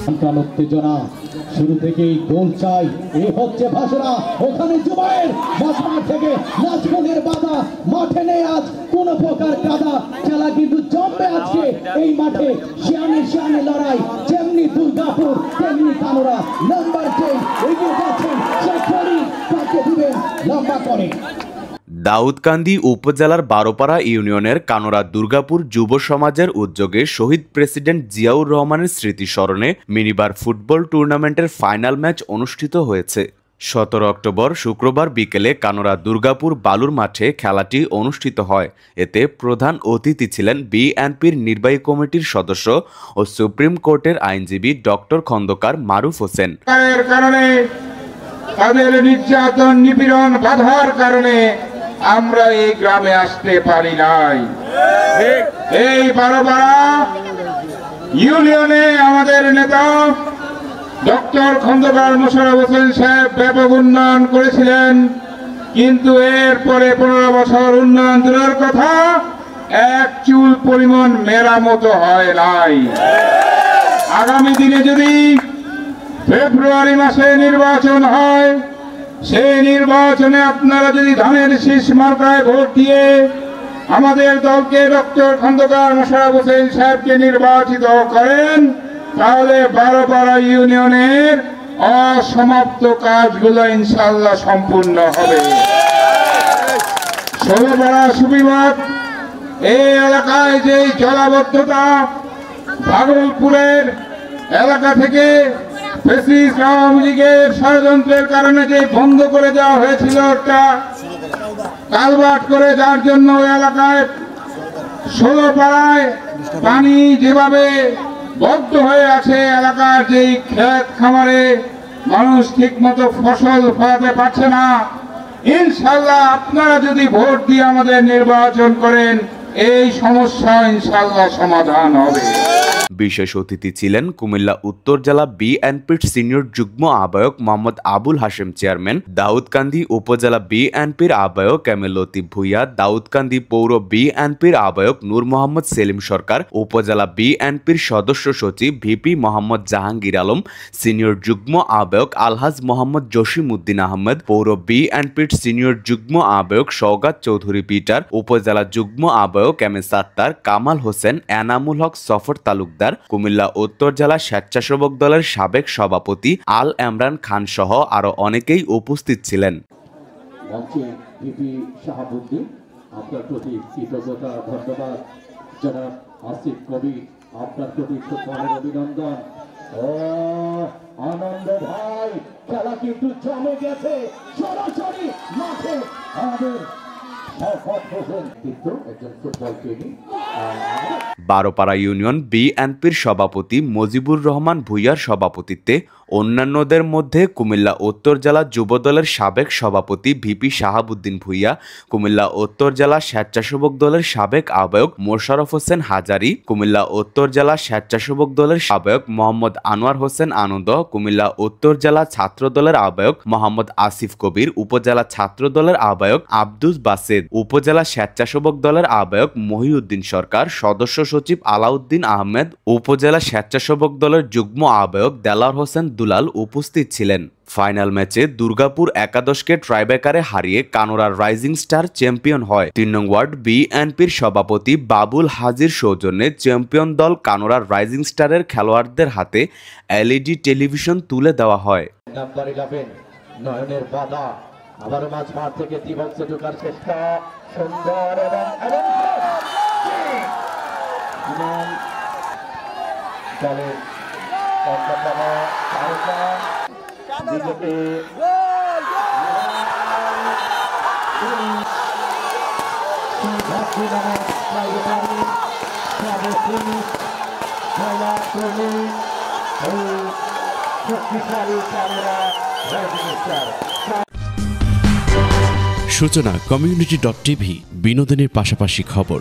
উত্তেজনা শুরু থেকেই গোল চাই, এই হচ্ছে ভাষণা। ওখানে জুবায়ের মাঝমাঠ থেকে নাজমুলের বাধা, মাঠে নেই আজ কোন প্রকার কাদা। খেলা কিন্তু জমবে আজকে এই মাঠে, শিয়ানে লড়াই। যেমনি দুর্গাপুর তেমনি কানোরা। নাম্বার 10 এগিয়ে যাচ্ছেন, শেখরি তাকে দিবেন লম্বা করে। দাউদকান্দি উপজেলার বারোপাড়া ইউনিয়নের কানোরা দুর্গাপুর যুব সমাজের উদ্যোগে শহীদ প্রেসিডেন্ট জিয়াউর রহমানের স্মৃতি স্মরণে মিনিবার ফুটবল টুর্নামেন্টের ফাইনাল ম্যাচ অনুষ্ঠিত হয়েছে। 17 অক্টোবর শুক্রবার বিকেলে কানোরা দুর্গাপুর বালুর মাঠে খেলাটি অনুষ্ঠিত হয়। এতে প্রধান অতিথি ছিলেন বিএনপির নির্বাহী কমিটির সদস্য ও সুপ্রিম কোর্টের আইনজীবী ডক্টর খন্দকার মারুফ হোসেন। তাদের নির্যাতন নিপীড়ন বাধার কারণে আমরা এই গ্রামে আসতে পারি নাই। এই বারোপাড়া ইউনিয়নে আমাদের নেতা ডক্টর খন্দকার মোশাররফ হোসেন সাহেব ব্যাপক উন্নয়ন করেছিলেন, কিন্তু এরপরে 15 বছর উন্নয়ন দূরের কথা, এক চুল পরিমাণ মেরামত হয় নাই। আগামী দিনে যদি ফেব্রুয়ারি মাসে নির্বাচন হয়, সেই নির্বাচনে আপনারা যদি ধানের শীষ মার্কায় ভোট দিয়ে আমাদের দলকে ডক্টর খন্দকার মোশাররফ হোসেন সাহেবকে নির্বাচিত করেন, তাহলে বারোপাড়া ইউনিয়নের অসমাপ্ত কাজগুলো ইনশাআল্লাহ সম্পূর্ণ হবে। ষোলপাড়া সুবিবাদ এই এলাকায় যে জলাবদ্ধতা, ভাগলপুরের এলাকা থেকে ফ্যাসিস্ট আওয়ামী লীগের ষড়যন্ত্রের কারণে যে বন্ধ করে দেওয়া হয়েছিল একটা কালভার্ট করে, যার জন্য ওই এলাকায় 16 পাড়ায় পানি যেভাবে বদ্ধ হয়ে আছে, এলাকার যেই ক্ষেত খামারে মানুষ ঠিক মতো ফসল ফলাতে পারছে না। ইনশাল্লাহ আপনারা যদি ভোট দিয়ে আমাদের নির্বাচন করেন, এই সমস্যা ইনশাল্লাহ সমাধান হবে। বিশেষ অতিথি ছিলেন কুমিল্লা উত্তর জেলা বিএনপির সিনিয়র যুগ্ম আহ্বায়ক মোহাম্মদ আবুল হাশেম চেয়ারম্যান, দাউদকান্দি উপজেলা বিএনপির আহ্বায়ক এমএ লতিফ ভুইয়া, দাউদকান্দি পৌর বিএনপির আহ্বায়ক নূর মোহাম্মদ সেলিম সরকার, উপজেলা বিএনপির সদস্য সচিব ভিপি মোহাম্মদ জাহাঙ্গীর আলম, সিনিয়র যুগ্ম আহ্বায়ক আলহাজ মোহাম্মদ জসিম উদ্দিন আহমেদ, পৌর বিএনপির সিনিয়র যুগ্ম আহ্বায়ক সওগাত চৌধুরী পিটার, উপজেলা যুগ্ম আহ্বায়ক এম এ সাত্তার, কামাল হোসেন, এনামুল হক সফর তালুকদার, কুমিল্লা উত্তর জেলা স্বেচ্ছাসেবক দলের সাবেক সভাপতি আল ইমরান খান সহ আরো অনেকেই উপস্থিত ছিলেন। আপনার প্রতি কৃতজ্ঞতা, ধন্যবাদ। জনাব আসিফ কবি, আপনার প্রতি খুব মনের অভিনন্দন। ও আনন্দ ভাই, খেলা কিন্তু জমে গেছে। সরাসরি মাঠে আমাদের বারোপাড়া ইউনিয়ন বিএনপির সভাপতি মজিবুর রহমান ভুইয়ার সভাপতিত্বে অন্যান্যদের মধ্যে কুমিল্লা উত্তর জেলা যুবদলের সাবেক সভাপতি ভিপি শাহাবুদ্দিন ভুইয়া, কুমিল্লা উত্তর জেলা স্বেচ্ছাসেবক দলের সাবেক আহ্বায়ক মোশাররফ হোসেন হাজারি, কুমিল্লা উত্তর জেলা স্বেচ্ছাসেবক দলের আহ্বায়ক মোহাম্মদ আনোয়ার হোসেন আনন্দ, কুমিল্লা উত্তর জেলা ছাত্র দলের আহ্বায়ক মোহাম্মদ আসিফ কবির, উপজেলা ছাত্র দলের আহ্বায়ক আব্দুস বাসেদ, উপজেলা স্বেচ্ছাসেবক দলের আহ্বায়ক মহিউদ্দিন সরকার, সদস্য সচিব আলাউদ্দিন আহমেদ, উপজেলা স্বেচ্ছাসেবক দলের যুগ্ম আহ্বায়ক দেলাওয়ার হোসেন দুলাল উপস্থিত ছিলেন। ফাইনাল ম্যাচে দুর্গাপুর একাদশকে ট্রাইব্রেকারে হারিয়ে কানোরার রাইজিং স্টার চ্যাম্পিয়ন হয়। 3 নং ওয়ার্ড বিএনপির সভাপতি বাবুল হাজির সৌজন্যে চ্যাম্পিয়ন দল কানোরার রাইজিং স্টারের খেলোয়াড়দের হাতে এলইডি টেলিভিশন তুলে দেওয়া হয়। নয়নের বাধা, আবার মাঝমাঠ থেকে ত্রিভক্সে ঢোকার চেষ্টা, সুন্দর এবং দলের অন্যতম তারকা বিজেপি সূচনা community.tv, বিনোদনের পাশাপাশি খবর।